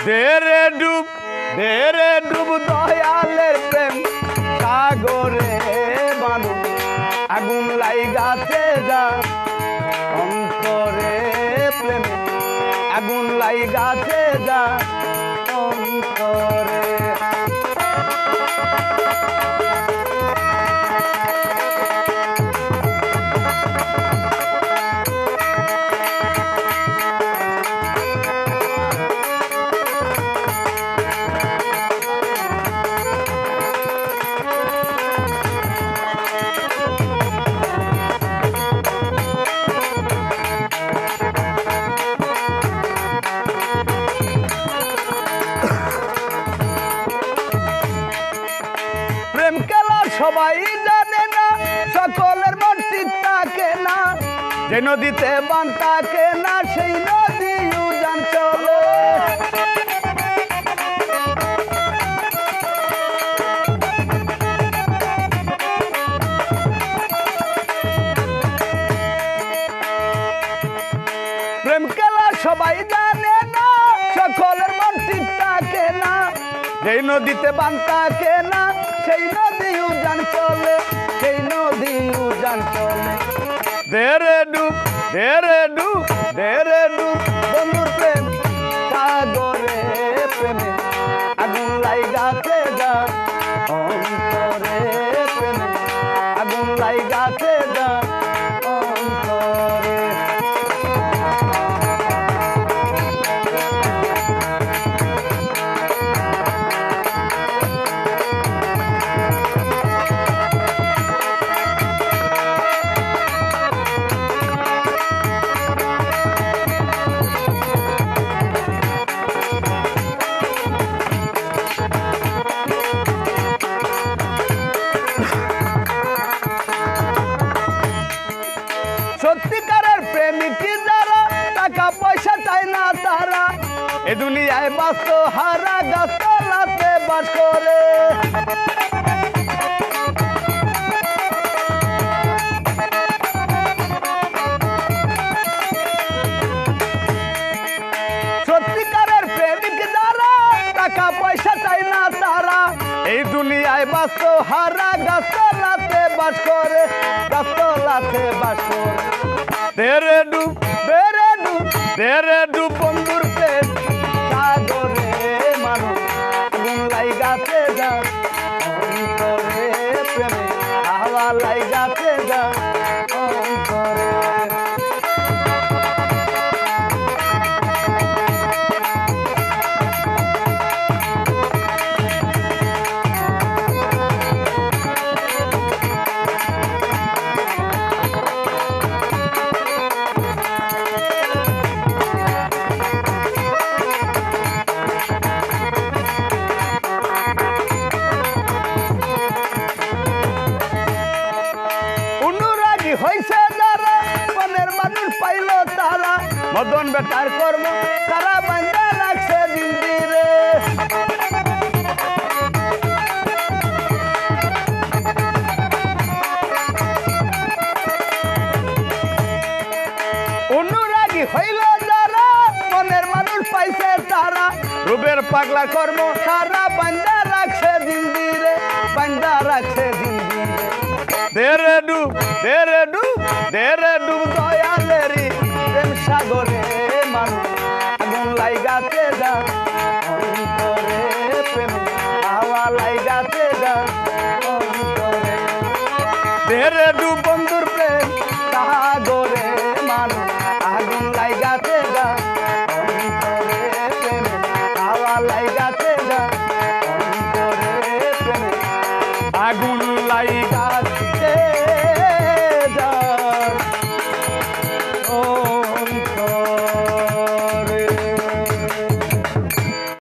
দেরে ডুব দয়ালের প্রেম সাগরে বানু আগুন লাইগাছে যা অন্তরে প্রেমে আগুন লাইগাছে যা অন্তরে। প্রেম খেলা সবাই জানে না, সকলের মন ঠিক থাকে না, যে নদীতে বান থাকে না সেই নদী উজান চলে। প্রেম খেলা সবাই জানে না, সকলের মন ঠিক থাকে না, যেই নদীতে বান থাকে না সেই নদী উজান চলে, সেই নদী উজান চলে। দেরে ডুব বন্ধুর প্রেম সাগরে প্রেমে আগুন লাইগাছে যা অন্তরে প্রেমে আগুন লাইগাছে যা অন্তরে। সত্যিকারের প্রেমিক যারা টাকা পয়সা চায় না তারা এ দুনিয়ায় বাস্ত হারা গাছতলাতে বাস করে। সত্যিকারের প্রেমিক যারা টাকা পয়সা চায় না তারা এই দুনিয়ায় বাস্ত হারা গাছতলাতে বাস করে, গাছতলাতে বাস করে। দেরে ডুব বন্ধুর প্রেম সাগরে মানুষ আগুন লাইগাছে যা অন্তরে প্রেমে হাওয়া লাইগাছে যা অন্তরে। হইছে যারা মনের মানুষ পাইল তারা মদন বেটার কর্ম তারা বান্ধা রাখছে জিন্দিরে। অনুরাগী হইল যারা মনের মানুষ পাইছে তারা রূপের পাগলা কর্ম তারা বান্ধা রাখছে জিন্দিরে, বান্ধা রাখছে জিন্দিরে। দেরে ডুব দয়ালেরি প্রেম সাগরে মানুষ আগুন লাইগাছে যা অন্তরে প্রেম হাওয়া লাইগাছে যা অন্তরে। দেরে ডুব বন্ধু